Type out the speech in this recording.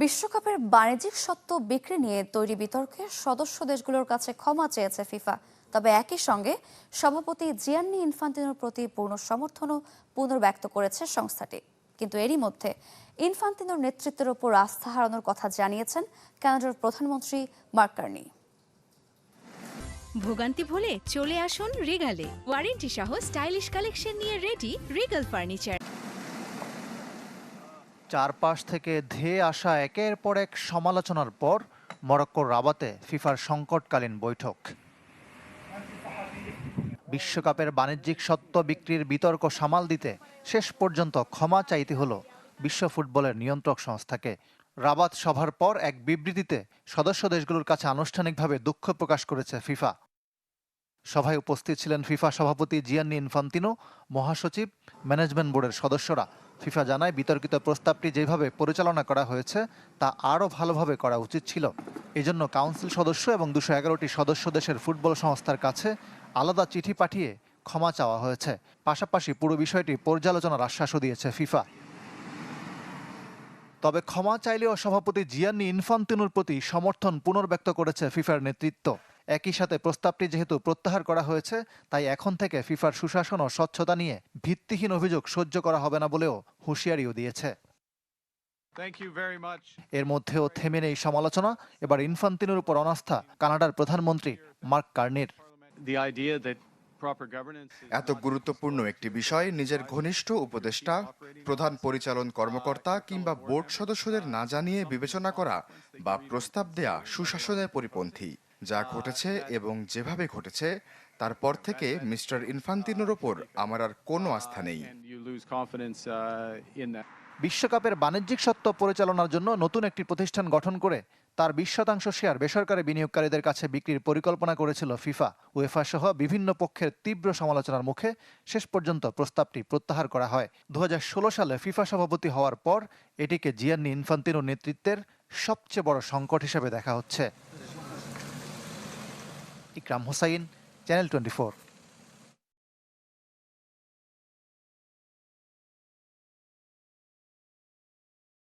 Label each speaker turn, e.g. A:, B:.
A: বিশ্বকাপের বাণিজ্যিক স্বত্ব বিক্রি নিয়ে তৈরি বিতর্কে সদস্য দেশগুলোর কাছে ক্ষমা চেয়েছে ফিফা। তবে একই সঙ্গে সভাপতি জিয়ান্নি ইনফান্তিনোর প্রতি পূর্ণ সমর্থনও পুনর্ব্যক্ত করেছে সংস্থাটি। কিন্তু এরই মধ্যে ইনফান্তিনোর নেতৃত্বের ওপর আস্থা হারানোর কথা জানিয়েছেন কানাডার প্রধানমন্ত্রী মার্ক কার্নি।
B: ভোগান্তি ভুলে চলে আসুন রিগালে, ওয়ারেন্টি সহ স্টাইলিশ কালেকশন নিয়ে রেডি রিগাল ফার্নিচার।
C: চারপাশ থেকে ধেয়ে আসা একের পর এক সমালোচনার পর মরক্কোর রাবাতে ফিফার সংকটকালীন বৈঠক। বিশ্বকাপের বাণিজ্যিক স্বত্ব বিক্রির বিতর্ক সামাল দিতে শেষ পর্যন্ত ক্ষমা চাইতে হলো বিশ্ব ফুটবলের নিয়ন্ত্রক সংস্থাকে। রাবাত সভার পর এক বিবৃতিতে সদস্য দেশগুলোর কাছে আনুষ্ঠানিকভাবে দুঃখ প্রকাশ করেছে ফিফা। সভায় উপস্থিত ছিলেন ফিফা সভাপতি জিয়ান্নি ইনফান্তিনো, মহাসচিব, ম্যানেজমেন্ট বোর্ডের সদস্যরা। ফিফা জানায়, বিতর্কিত প্রস্তাবটি যেভাবে পরিচালনা করা হয়েছে তা আরও ভালোভাবে করা উচিত ছিল। এজন্য কাউন্সিল সদস্য এবং 211টি সদস্য দেশের ফুটবল সংস্থার কাছে আলাদা চিঠি পাঠিয়ে ক্ষমা চাওয়া হয়েছে। পাশাপাশি পুরো বিষয়টি পর্যালোচনার আশ্বাসও দিয়েছে ফিফা। তবে ক্ষমা চাইলেও সভাপতি জিয়ান্নি ইনফান্তিনোর প্রতি সমর্থন পুনর্ব্যক্ত করেছে ফিফার নেতৃত্ব। একই সাথে প্রস্তাবটি যেহেতু প্রত্যাহার করা হয়েছে, তাই এখন থেকে ফিফার সুশাসন ও স্বচ্ছতা নিয়ে ভিত্তিহীন অভিযোগ সহ্য করা হবে না বলেও হুঁশিয়ারিও দিয়েছে। এর মধ্যেও থেমে নেই সমালোচনা। এবার ইনফান্তিনোর উপর অনাস্থা কানাডার প্রধানমন্ত্রী মার্ক কার্নির।
D: এত গুরুত্বপূর্ণ একটি বিষয় নিজের ঘনিষ্ঠ উপদেষ্টা, প্রধান পরিচালন কর্মকর্তা কিংবা বোর্ড সদস্যদের না জানিয়ে বিবেচনা করা বা প্রস্তাব দেয়া সুশাসনের পরিপন্থী। যা ঘটেছে এবং যেভাবে ঘটেছে তারপর থেকে মিস্টার ইনফান্তিনোর ওপর আমার আর কোনো আস্থা নেই।
C: বিশ্বকাপের বাণিজ্যিক স্বত্ব পরিচালনার জন্য নতুন একটি প্রতিষ্ঠান গঠন করে তার 20% শেয়ার বেসরকারি বিনিয়োগকারীদের কাছে বিক্রির পরিকল্পনা করেছিল ফিফা। উয়েফা সহ বিভিন্ন পক্ষের তীব্র সমালোচনার মুখে শেষ পর্যন্ত প্রস্তাবটি প্রত্যাহার করা হয়। 2016 সালে ফিফা সভাপতি হওয়ার পর এটিকে জিয়ান্নি ইনফান্তিনোর নেতৃত্বের সবচেয়ে বড় সংকট হিসেবে দেখা হচ্ছে। ইকরাম হোসাইন, চ্যানেল 24।